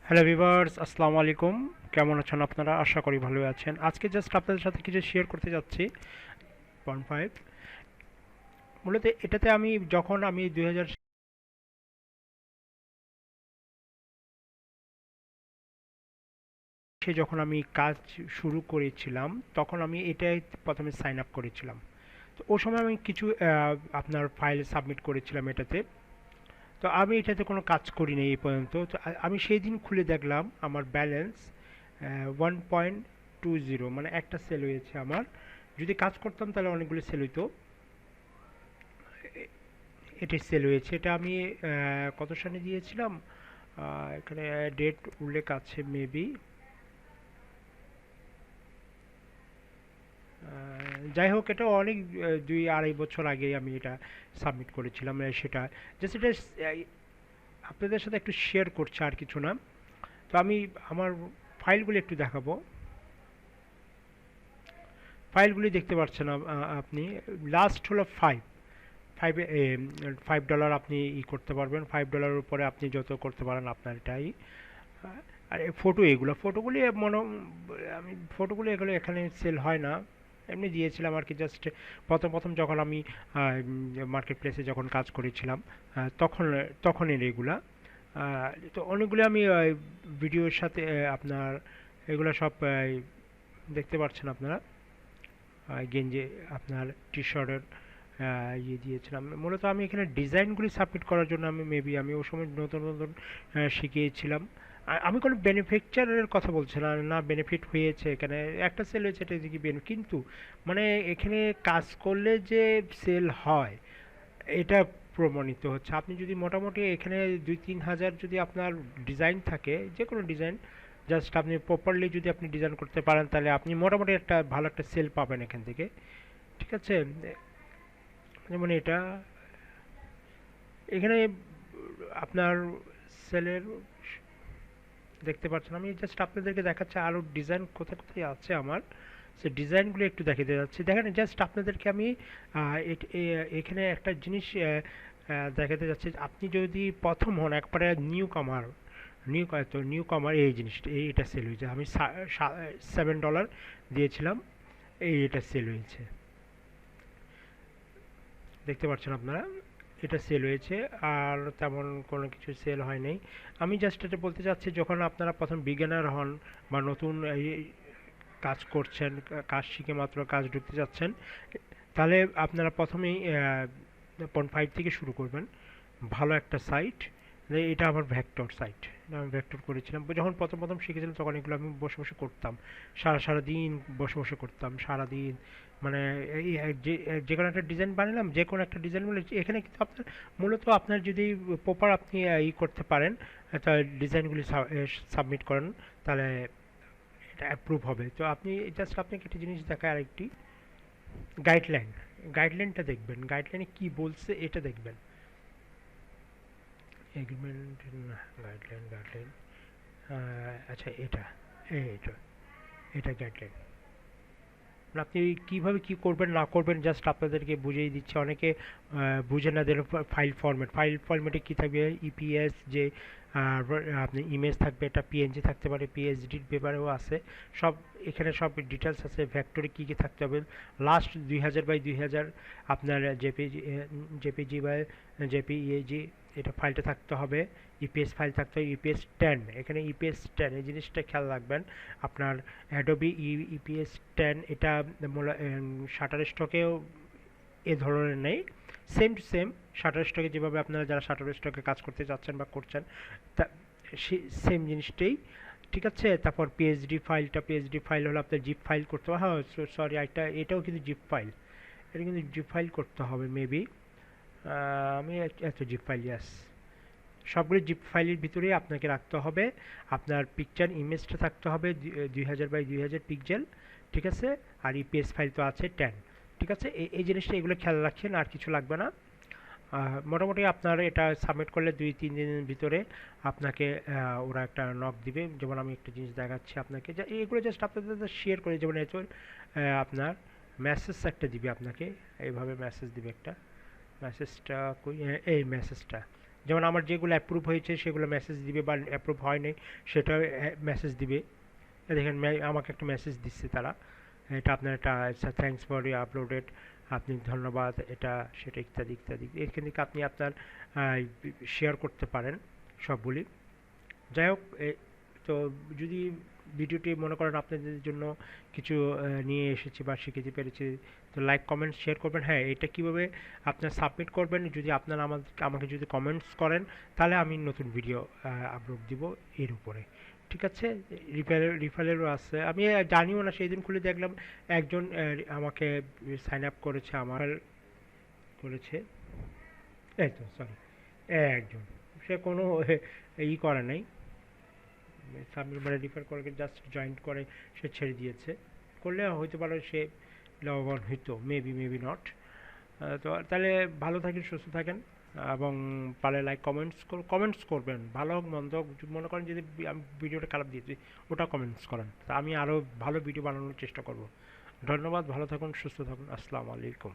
Hello viewers, আসসালামু আলাইকুম। কেমন আছেন আপনারা? আশা করি ভালো আছেন। আজকে জাস্ট আপনাদের সাথে কিছু শেয়ার করতে যাচ্ছি। পয়েন্ট 5 মূলত এটাতে যখন আমি 2000 যখন আমি কাজ শুরু করেছিলাম, তখন আমি এটাই প্রথমে সাইন আপ করেছিলাম। তো ওই সময় আমি কিছু আপনার ফাইল সাবমিট করেছিলাম এটাতে। তো আমি এটাতে কোনো কাজ করিনি এই পর্যন্ত। তো আমি সেই দিন খুলে দেখলাম আমার ব্যালেন্স 1.20, মানে একটা সেল হয়েছে আমার। যদি কাজ করতাম তাহলে অনেকগুলো সেল হইতো। এটি সেল হয়েছে। এটা আমি কত সালে দিয়েছিলাম, এখানে ডেট উল্লেখ আছে মেবি। যাই হোক, এটা অনেক 2-2.5 বছর আগে আমি এটা সাবমিট করেছিলাম। সেটা জাস্ট এটা আপনাদের সাথে একটু শেয়ার করছি, আর কিছু না। তো আমি আমার ফাইলগুলি একটু দেখাবো। ফাইলগুলি দেখতে পাচ্ছেন আপনি। লাস্ট হলো ফাইভ ফাইভ $5 আপনি করতে পারবেন। $5 উপরে আপনি যত করতে পারেন আপনার এটাই। আর এগুলো ফটোগুলি আমি ফটোগুলো এগুলো এখানে সেল হয় না। এমনি দিয়েছিলাম আর কি, জাস্ট প্রথম প্রথম যখন আমি মার্কেট প্লেসে যখন কাজ করেছিলাম, তখন তখনের এগুলা। তো অনেকগুলো আমি ভিডিওর সাথে আপনার এগুলো সব দেখতে পাচ্ছেন আপনারা। গেঞ্জি, আপনার টি শার্টের ইয়ে দিয়েছিলাম। মূলত আমি এখানে ডিজাইনগুলি সাবমিট করার জন্য আমি ওই সময় নতুন নতুন শিখিয়েছিলাম। আমি কোনো বেনিফিকচারের কথা বলছি না, না বেনিফিট হয়েছে এখানে। একটা সেল হয়েছে, এটা কি বেনিফিট, কিন্তু মানে এখানে কাজ করলে যে সেল হয় এটা প্রমাণিত হচ্ছে। আপনি যদি মোটামুটি এখানে 2-3 হাজার যদি আপনার ডিজাইন থাকে, যে কোনো ডিজাইন, জাস্ট আপনি প্রপারলি যদি আপনি ডিজাইন করতে পারেন, তাহলে আপনি মোটামুটি একটা ভালো একটা সেল পাবেন এখান থেকে। ঠিক আছে? যেমন এটা এখানে আপনার সেলের দেখতে পাচ্ছেন। আমি জাস্ট আপনাদেরকে দেখাচ্ছি আরও ডিজাইন কোথায় কোথায় আছে আমার। সে ডিজাইনগুলো একটু দেখাতে যাচ্ছি। দেখেন, জাস্ট আপনাদেরকে আমি এখানে একটা জিনিস দেখাতে যাচ্ছি। আপনি যদি প্রথম হন, একবারে নিউ কামার, এই জিনিসটা এটা সেল হয়েছে। আমি $7 দিয়েছিলাম, এটা সেল হয়েছে। দেখতে পাচ্ছেন আপনারা, এটা সেল হয়েছে। আর তেমন কোনো কিছু সেল হয় নাই। আমি জাস্ট এটা বলতে চাচ্ছি, যখন আপনারা প্রথম বিগিনার হন বা নতুন এই কাজ করছেন, কাজ শিখে মাত্র কাজ ঢুকতে যাচ্ছেন, তাহলে আপনারা প্রথমেই পয়েন্ট 5 থেকে শুরু করবেন। ভালো একটা সাইট, এটা আমার ভেক্টর সাইট। আমি ভেক্টর করেছিলাম যখন প্রথম প্রথম শিখেছিলাম, তখন এগুলো আমি বসে বসে করতাম। সারাদিন বসে বসে করতাম, সারাদিন। মানে এই যে কোনো একটা ডিজাইন বানালাম, যে কোনো একটা ডিজাইন বলে এখানে কিন্তু আপনার মূলত আপনার যদি প্রপার আপনি করতে পারেন, তা ডিজাইনগুলি সাবমিট করেন, তাহলে এটা অ্যাপ্রুভ হবে। তো আপনি জাস্ট আপনাকে একটা জিনিস দেখায়, আরেকটি গাইডলাইন। গাইডলাইনটা দেখবেন, গাইডলাইনে কি বলছে এটা দেখবেন। এগ্রিমেন্ট না, গাইডলাইন গাইডলাইন আচ্ছা, এটা এটা গাইডলাইন। আপনি কিভাবে কি করবেন না করবেন জাস্ট আপনাদেরকে বুঝিয়ে দিচ্ছি। অনেকে বুঝে না দিলে, ফাইল ফরম্যাটে কী থাকবে, ইপিএস যে আপনি ইমেজ থাকবে, এটা পিএনজি থাকতে পারে, পিএইচডির ব্যাপারেও আছে। সব এখানে সব ডিটেলস আছে। ভেক্টরে কী কী থাকতে হবে, লাস্ট 2000 বাই 2000 আপনার জেপিজি বা জেপিইএজি এটা ফাইলটা থাকতে হবে। ইপিএস ফাইল থাকতে হবে, ইপিএস 10, এখানে ইপিএস 10 এই জিনিসটা খেয়াল রাখবেন। আপনার অ্যাডোবি ইপিএস 10 এটা শাটার স্টকেও এ ধরনের নেই। সেম টু সেম শাটার স্টকে যেভাবে আপনারা যারা শাটার স্টকে কাজ করতে যাচ্ছেন বা করছেন, তা সেম জিনিসটাই। ঠিক আছে? তারপর পিএইচডি ফাইল হলো আপনার জিপ ফাইল করতে হবে। হ্যাঁ, সরি, এটাও কিন্তু জিপ ফাইল। এটা কিন্তু জিপ ফাইল করতে হবে মেবি। আমি এত জিপ ফাইল, ইয়াস, সবগুলো জিপ ফাইলের ভিতরেই আপনাকে রাখতে হবে। আপনার পিকচার ইমেজটা থাকতে হবে 2000 বাই 2000 পিক্সেল। ঠিক আছে? আর ইপিএস ফাইল তো আছে 10। ঠিক আছে? এই জিনিসটা এগুলো খেয়াল রাখছেন, আর কিছু লাগবে না। মোটামুটি আপনার এটা সাবমিট করলে 2-3 দিনের ভিতরে আপনাকে ওরা একটা নক দিবে। যেমন আমি একটা জিনিস দেখাচ্ছি আপনাকে, এগুলো জাস্ট আপনাদের শেয়ার করে। যেমন আপনার মেসেজ একটা দিবে আপনাকে, এইভাবে মেসেজ দিবে একটা। মেসেজটা কই, এই মেসেজটা যেমন আমার যেগুলো অ্যাপ্রুভ হয়েছে সেগুলো মেসেজ দিবে, বা অ্যাপ্রুভ হয় নাই সেটা মেসেজ দিবে। দেখেন আমাকে একটা মেসেজ দিচ্ছে তারা, এটা আপনার একটা থ্যাঙ্কস ফর ইউ আপলোডেড, আপনি ধন্যবাদ, এটা সেটা ইত্যাদি ইত্যাদি। এখান থেকে আপনি আপনার শেয়ার করতে পারেন সবগুলি। যাই হোক, তো যদি ভিডিওটি মনে করেন আপনাদের জন্য কিছু নিয়ে এসেছি বা শিখেতে পেরেছি, তো লাইক কমেন্ট শেয়ার করবেন। হ্যাঁ, এটা কীভাবে আপনার সাবমিট করবেন, যদি আপনারা আমাকে যদি কমেন্টস করেন তাহলে আমি নতুন ভিডিও আপলোড দিব এর উপরে। ঠিক আছে, রিফারেরও আছে, আমি জানিও না, সেই দিন খুলে দেখলাম একজন আমাকে সাইন আপ করেছে, আমার করেছে, এই তো সরি, একজন, সে কোনো করে নাই, সাবমিট মানে রিফার করে জাস্ট জয়েন করে সে ছেড়ে দিয়েছে। করলে হয়তো পারে সে লাভবান হইতো, মেবি নট। তো তাহলে ভালো থাকেন, সুস্থ থাকেন, এবং পারলে লাইক কমেন্টস করবেন, ভালো হোক মন্দ হোক। মনে করেন যদি আমি ভিডিওটা খারাপ দিয়েছি ওটা কমেন্টস করেন, তা আমি আরও ভালো ভিডিও বানানোর চেষ্টা করব। ধন্যবাদ, ভালো থাকুন, সুস্থ থাকুন, আসসালামু আলাইকুম।